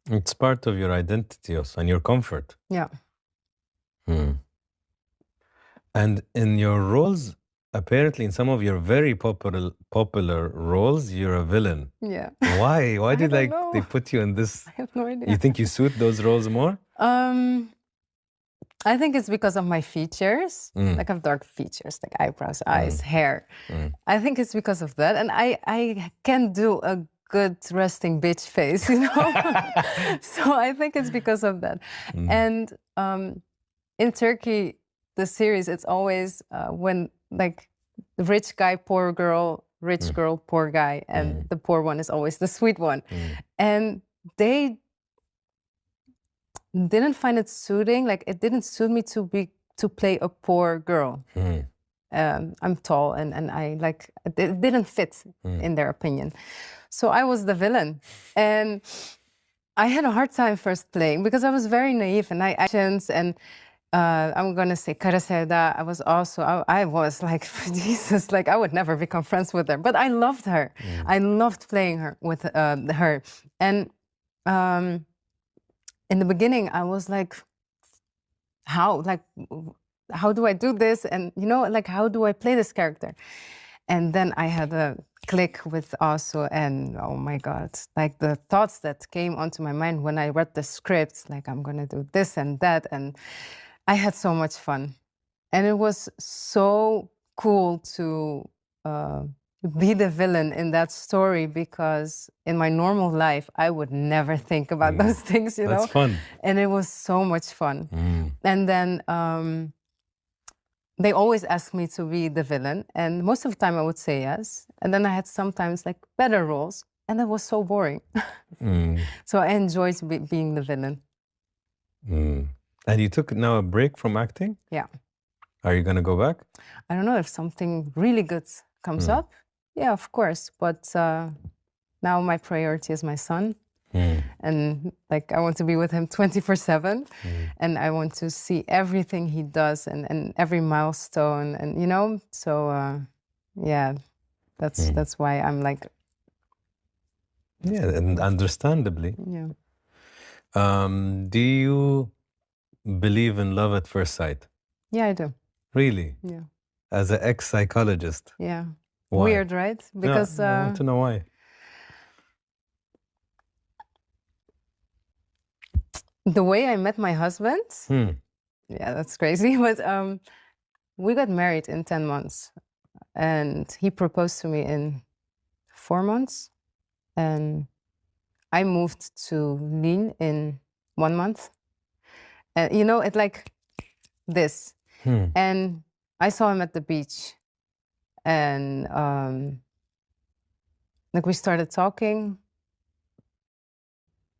It's part of your identity also and your comfort. Yeah. And in your roles, apparently in some of your very popular roles, you're a villain. Yeah. Why? Why did don't know. they put you in this? I have no idea. You think you suit those roles more? I think it's because of my features. Like I have dark features, like eyebrows, eyes, hair. I think it's because of that. And I can do a good resting bitch face, you know? So I think it's because of that. And in Turkey, the series, it's always when like the rich guy, poor girl, rich girl, poor guy, and the poor one is always the sweet one. And they didn't find it suiting, like it didn't suit me to play a poor girl. I'm tall and I like, it didn't fit in their opinion. So I was the villain. And I had a hard time first playing because I was very naive and I actions and I'm gonna say Kara Sevda. I was like, Jesus, like I would never become friends with her. But I loved her. I loved playing her with her. And in the beginning, I was like, how do I do this? And you know, like how do I play this character? And then I had a click with Asu, and oh my God, like the thoughts that came onto my mind when I read the script, like I'm gonna do this and that, and I had so much fun. And it was so cool to be the villain in that story because in my normal life, I would never think about those things, you know? That's fun. And it was so much fun. And then they always ask me to be the villain. And most of the time I would say yes. And then I had sometimes like better roles. And it was so boring. So I enjoyed being the villain. And you took now a break from acting? Yeah. Are you going to go back? I don't know if something really good comes up. Yeah, of course. But now my priority is my son. And like I want to be with him 24/7. And I want to see everything he does and every milestone. And, you know, so yeah, that's why I'm like. Yeah, and understandably. Yeah. Do you believe in love at first sight? Yeah, I do. Really? Yeah. As an ex-psychologist? Yeah. Why? Weird, right? Because I want to know why. The way I met my husband, yeah, that's crazy. But we got married in 10 months. And he proposed to me in 4 months. And I moved to Lille in 1 month. And, you know, it's like this. And I saw him at the beach. And like we started talking.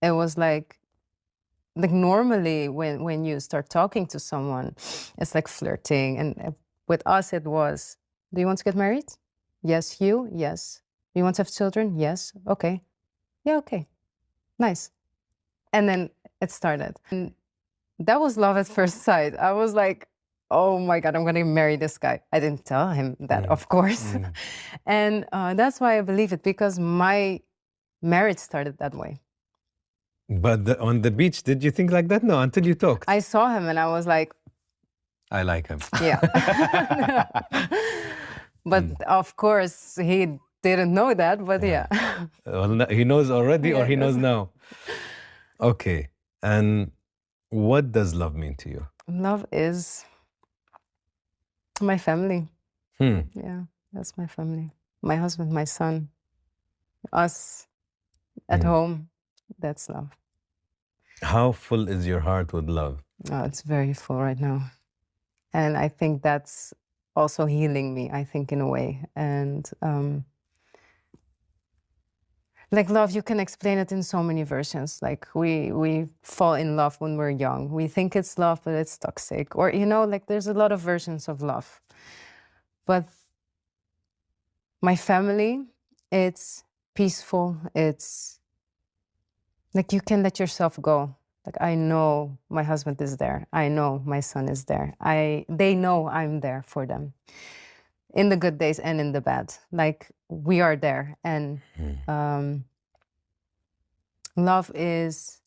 It was like normally when you start talking to someone, it's like flirting. And with us, it was, do you want to get married? Yes. You? Yes. You want to have children? Yes. Okay. Yeah, okay. Nice. And then it started. And that was love at first sight. I was like, oh my God, I'm going to marry this guy. I didn't tell him that, of course. And that's why I believe it, because my marriage started that way. But on the beach, did you think like that? No, until you talked. I saw him and I was like, I like him. Yeah. But of course, he didn't know that, but yeah. Well, he knows already, or he knows now? Okay. And what does love mean to you? Love is my family. Yeah, that's my family. My husband, my son, us at home. That's love. How full is your heart with love? Oh, it's very full right now. And I think that's also healing me, I think, in a way. And like love, you can explain it in so many versions. Like we fall in love when we're young. We think it's love, but it's toxic. Or, you know, like there's a lot of versions of love. But my family, it's peaceful. It's like you can let yourself go. Like I know my husband is there. I know my son is there. They know I'm there for them. In the good days and in the bad. Like we are there. And love is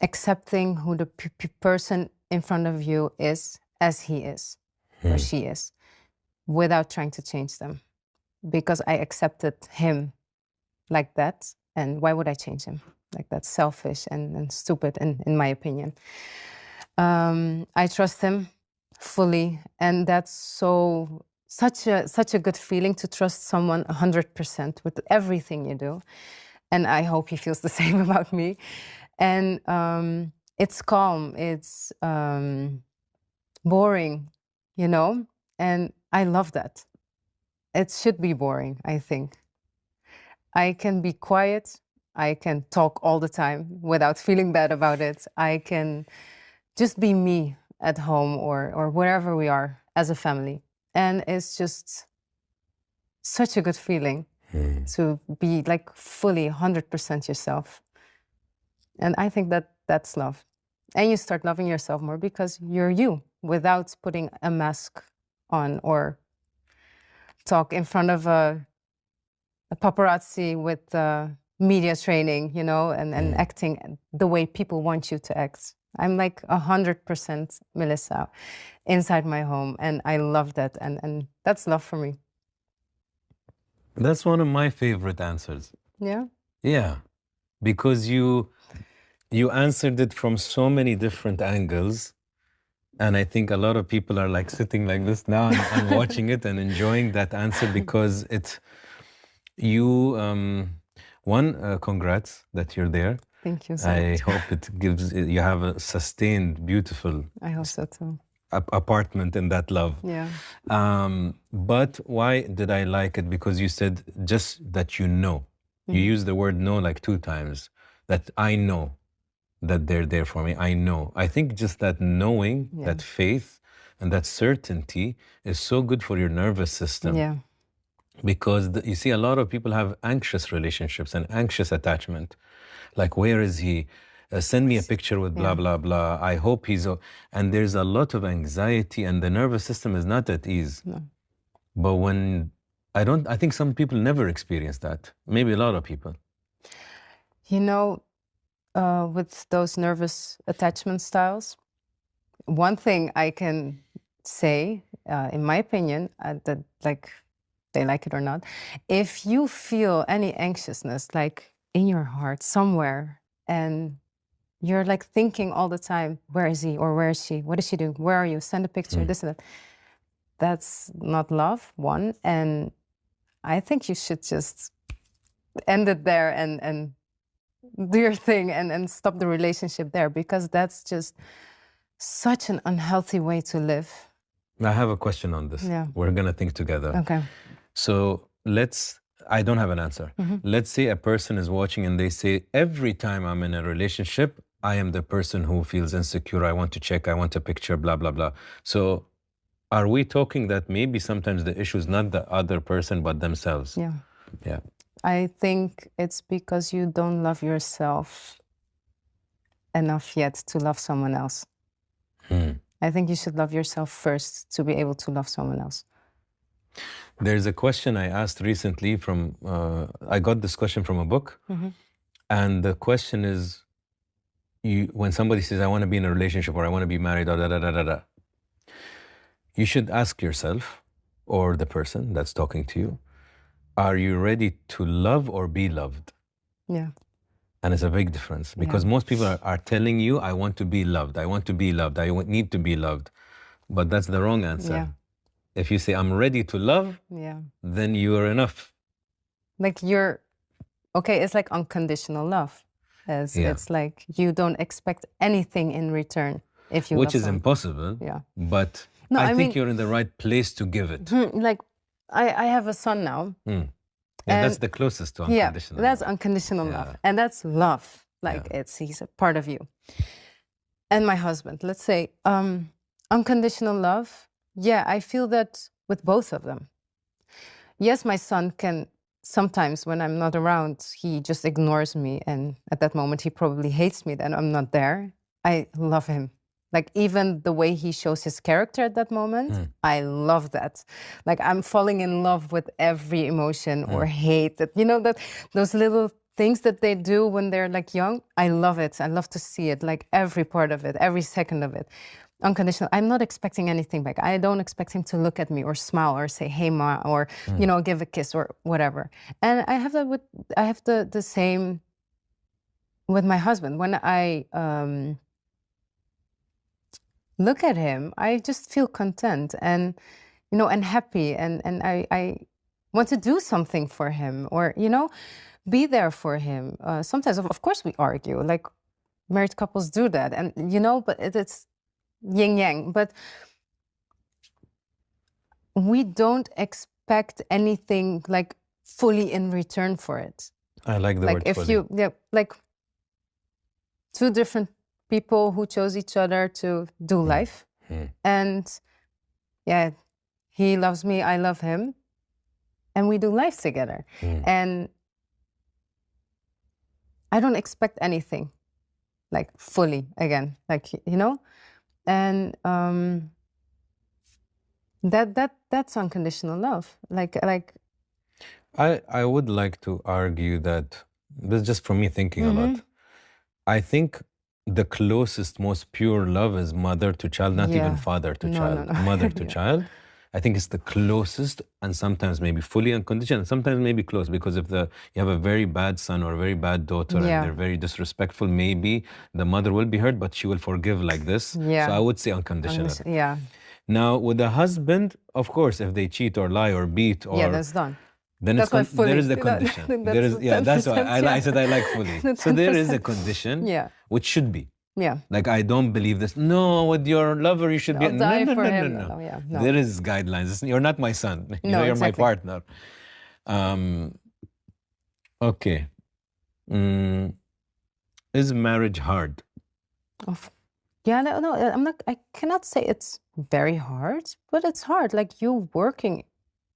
accepting who the person in front of you is as he is or she is, without trying to change them. Because I accepted him like that, and why would I change him? Like, that's selfish and stupid, in my opinion. I trust him fully, and that's such a good feeling to trust someone 100% with everything you do. And I hope he feels the same about me. And it's calm, it's boring, you know? And I love that. It should be boring, I think. I can be quiet, I can talk all the time without feeling bad about it. I can just be me at home or wherever we are as a family. And it's just such a good feeling to be like fully 100% yourself. And I think that that's love. And you start loving yourself more because you're you, without putting a mask on or talk in front of a paparazzi with media training, you know, and acting the way people want you to act. I'm like 100% Mélissa inside my home, and I love that, and that's love for me. That's one of my favorite answers. Yeah? Yeah, because you answered it from so many different angles, and I think a lot of people are like sitting like this now and watching it and enjoying that answer, because congrats that you're there. Thank you so I much. hope it gives you have a sustained, beautiful I hope so too. apartment in that love. Yeah. But why did I like it? Because you said just that you know. You used the word know like 2 times. That I know that they're there for me. I know. I think just that knowing, that faith, and that certainty is so good for your nervous system. Yeah. Because you see, a lot of people have anxious relationships and anxious attachment. Like, where is he? Send me a picture with blah, blah, blah. I hope he's... And there's a lot of anxiety, and the nervous system is not at ease. No. But when... I think some people never experience that. Maybe a lot of people. You know, with those nervous attachment styles, one thing I can say, in my opinion, that like they like it or not, if you feel any anxiousness, like in your heart somewhere, and you're like thinking all the time, where is he or where is she? What is she doing? Where are you? Send a picture, this and that. That's not love, one. And I think you should just end it there and do your thing and stop the relationship there, because that's just such an unhealthy way to live. I have a question on this. Yeah. We're going to think together. Okay. So I don't have an answer. Let's say a person is watching and they say, every time I'm in a relationship, I am the person who feels insecure. I want to check, I want a picture, blah, blah, blah. So are we talking that maybe sometimes the issue is not the other person, but themselves? Yeah. Yeah. I think it's because you don't love yourself enough yet to love someone else. I think you should love yourself first to be able to love someone else. There's a question I asked recently from, I got this question from a book. And the question is, when somebody says, I want to be in a relationship or I want to be married, you should ask yourself, or the person that's talking to you, are you ready to love or be loved? Yeah. And it's a big difference, because most people are telling you, I want to be loved, I want to be loved, I need to be loved. But that's the wrong answer. Yeah. If you say, I'm ready to love, then you are enough. Like it's like unconditional love. It's like you don't expect anything in return if you Which love is someone. Impossible, But no, I think you're in the right place to give it. Like, I have a son now. Yeah, that's the closest to unconditional that's love. Unconditional love. And that's love. Like, he's a part of you. And my husband, let's say, unconditional love, I feel that with both of them. Yes, my son can, sometimes when I'm not around, he just ignores me. And at that moment, he probably hates me that I'm not there. I love him. Like, even the way he shows his character at that moment, I love that. Like, I'm falling in love with every emotion or hate, that, you know, that those little things that they do when they're like young, I love it. I love to see it, like every part of it, every second of it. Unconditional. I'm not expecting anything back. I don't expect him to look at me or smile or say, "Hey, ma," or give a kiss or whatever. And I have the same with my husband. When I look at him, I just feel content and and happy, and I want to do something for him, or be there for him. Sometimes, of course, we argue, like married couples do that, and but it's yin yang. But we don't expect anything like fully in return for it. I like the Like word if fully. like two different people who chose each other to do life, and he loves me, I love him, and we do life together. And I don't expect anything like fully again, like and that's unconditional love. Like I would like to argue that this is just from me thinking a lot. I think the closest, most pure love is mother to child, not even father to child, no. mother to child. I think it's the closest, and sometimes maybe fully unconditional, and sometimes maybe close, because if you have a very bad son or a very bad daughter and they're very disrespectful, maybe the mother will be hurt, but she will forgive like this. So I would say unconditional. Now, with the husband, of course, if they cheat or lie or beat or that's done. then That's why fully. there is the condition. There is that's why I said I like fully. So there is a condition, which should be. Like I don't believe this. No, with your lover you should be. I'll die for him. No. There is guidelines. You're not my son. You're my partner. Okay. Is marriage hard? No, I'm not. I cannot say it's very hard, but it's hard. Like you working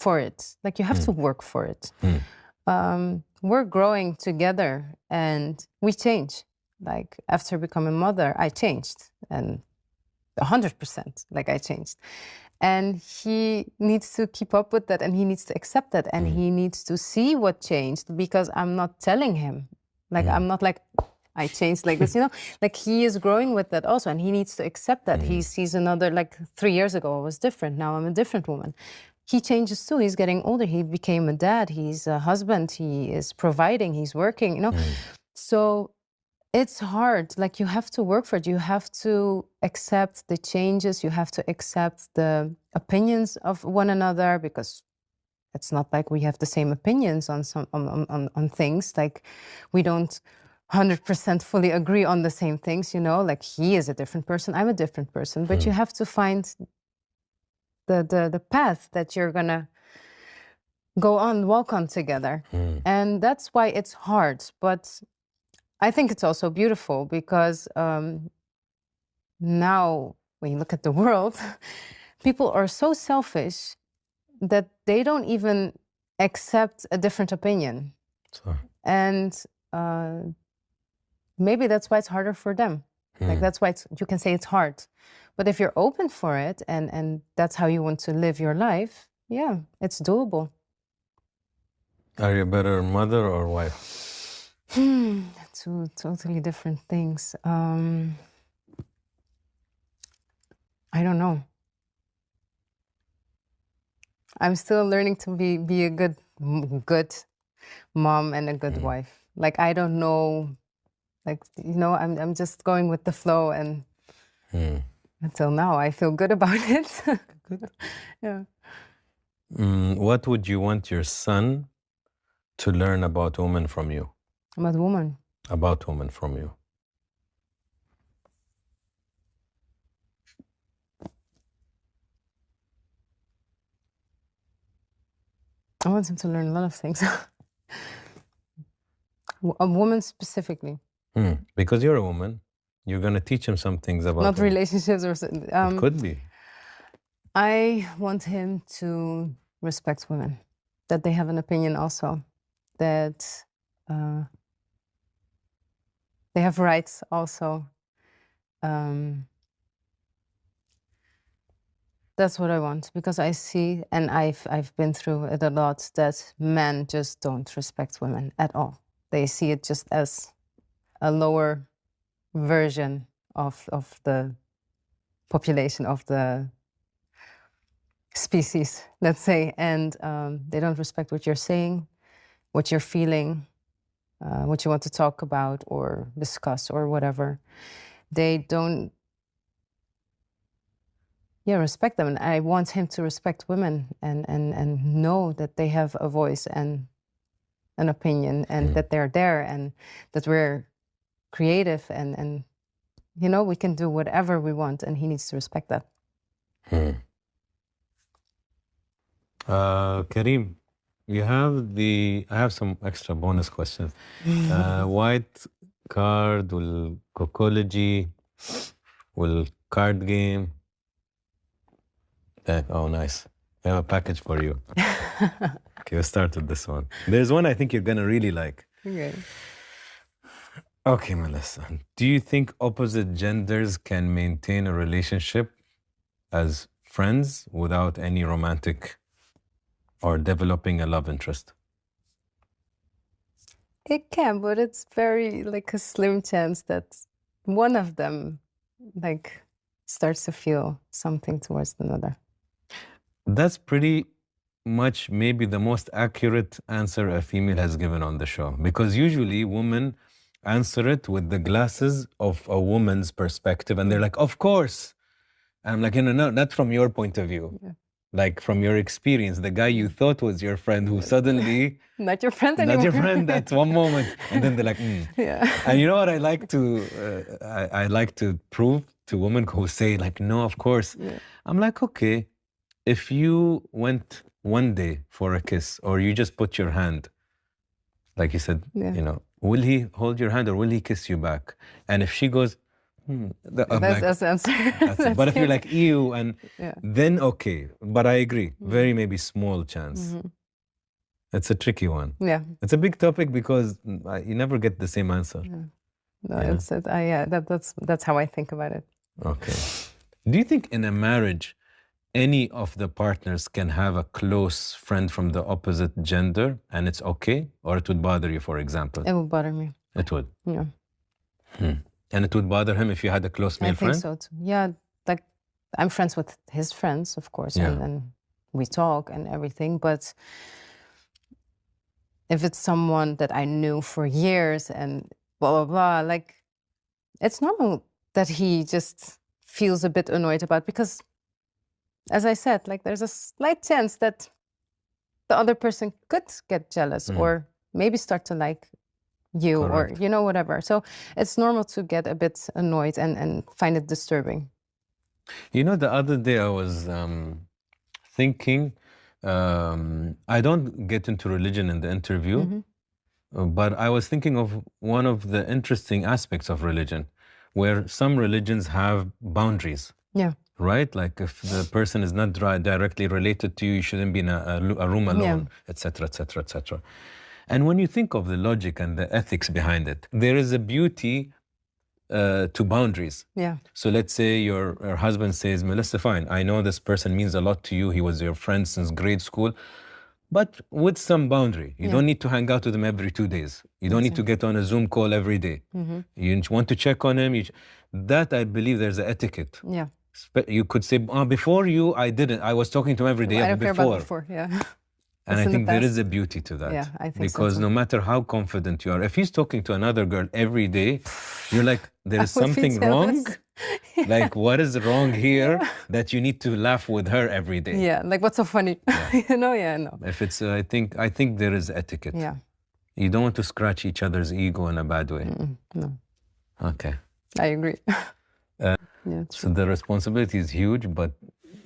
for it. Like you have to work for it. We're growing together and we change. Like after becoming mother, I changed, and 100%, like I changed. And he needs to keep up with that, and he needs to accept that, and he needs to see what changed, because I'm not telling him. Like I'm not like, I changed like this, like he is growing with that also, and he needs to accept that. He sees another, like 3 years ago I was different, now I'm a different woman. He changes too, he's getting older, he became a dad, he's a husband, he is providing, he's working, So it's hard, like you have to work for it, you have to accept the changes, you have to accept the opinions of one another, because it's not like we have the same opinions on some on things, like we don't 100% fully agree on the same things, like he is a different person, I'm a different person, but you have to find the path that you're gonna walk on together. And that's why it's hard, but I think it's also beautiful, because now when you look at the world, people are so selfish that they don't even accept a different opinion. And maybe that's why it's harder for them. Like that's why you can say it's hard. But if you're open for it and that's how you want to live your life, it's doable. Are you a better mother or wife? Two totally different things. I don't know. I'm still learning to be a good mom and a good wife. Like I don't know. Like I'm just going with the flow, and until now I feel good about it. Good. Yeah. What would you want your son to learn about women from you? About women? About women from you. I want him to learn a lot of things. A woman specifically. Because you're a woman, you're going to teach him some things about not women. Relationships or it could be. I want him to respect women, that they have an opinion also, that they have rights also. That's what I want, because I see, and I've been through it a lot, that men just don't respect women at all. they see it just as a lower version of the population, of the species, let's say, and they don't respect what you're saying, what you're feeling, what you want to talk about or discuss or whatever. They don't respect them. And I want him to respect women and know that they have a voice and an opinion, and that they're there, and that we're creative, and we can do whatever we want, and he needs to respect that. Kareem, I have some extra bonus questions. White card, والcocology, card game. Oh, nice. I have a package for you. Okay, we'll start with this one. There's one I think you're gonna really like. Okay. Okay, Melissa. Do you think opposite genders can maintain a relationship as friends without any romantic or developing a love interest? It can, but it's very like a slim chance that one of them like starts to feel something towards another. That's pretty much maybe the most accurate answer a female has given on the show, because usually women answer it with the glasses of a woman's perspective, and they're like, of course. And I'm like, no, not from your point of view. Yeah. Like from your experience, the guy you thought was your friend who suddenly Not your friend anymore. not your friend at one moment, and then they're like, Yeah. And you know what I like to prove to women who say like, no, of course. Yeah. I'm like, okay, if you went one day for a kiss, or you just put your hand, like you said, will he hold your hand or will he kiss you back? And if she goes, that's the answer. But if you're like, ew, and Yeah. then okay. But I agree, very maybe small chance. It's a tricky one. Yeah. It's a big topic because you never get the same answer. Yeah. No, that's how I think about it. Okay. Do you think in a marriage, any of the partners can have a close friend from the opposite gender and it's okay? Or it would bother you, for example? It would bother me. It would? Yeah. And it would bother him if you had a close male friend? I think so too. Yeah, like I'm friends with his friends, of course, and we talk and everything, but if it's someone that I knew for years and blah, blah, blah, like it's normal that he just feels a bit annoyed about, because as I said, like there's a slight chance that the other person could get jealous or maybe start to like you. Correct. Or, whatever. So it's normal to get a bit annoyed and find it disturbing. The other day I was thinking, I don't get into religion in the interview, but I was thinking of one of the interesting aspects of religion, where some religions have boundaries. Yeah. Right? Like if the person is not directly related to you, you shouldn't be in a room alone, etc., etc., etc. And when you think of the logic and the ethics behind it, there is a beauty to boundaries. Yeah. So let's say your husband says, Melissa, fine, I know this person means a lot to you. He was your friend since grade school, but with some boundary. You don't need to hang out with him every 2 days. You don't need to get on a Zoom call every day. You want to check on him. That, I believe, there's an etiquette. Yeah. You could say, before you, I didn't. I was talking to him every day. I don't care about before, yeah. And I think there is a beauty to that. Yeah, I think because so too. no matter how confident you are, if he's talking to another girl every day, you're like, there is something wrong. Like, what is wrong here that you need to laugh with her every day? Yeah, like what's so funny? No. If it's, I think there is etiquette. Yeah. You don't want to scratch each other's ego in a bad way. No. Okay. I agree. So the responsibility is huge, but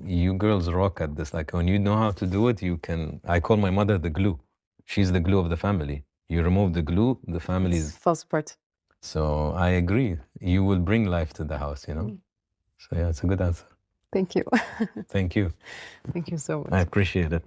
you girls rock at this. Like when you know how to do it, you can. I call my mother the glue. She's the glue of the family. You remove the glue, the family is falls apart. So I agree. You will bring life to the house, So yeah, it's a good answer. Thank you. Thank you. Thank you so much. I appreciate it.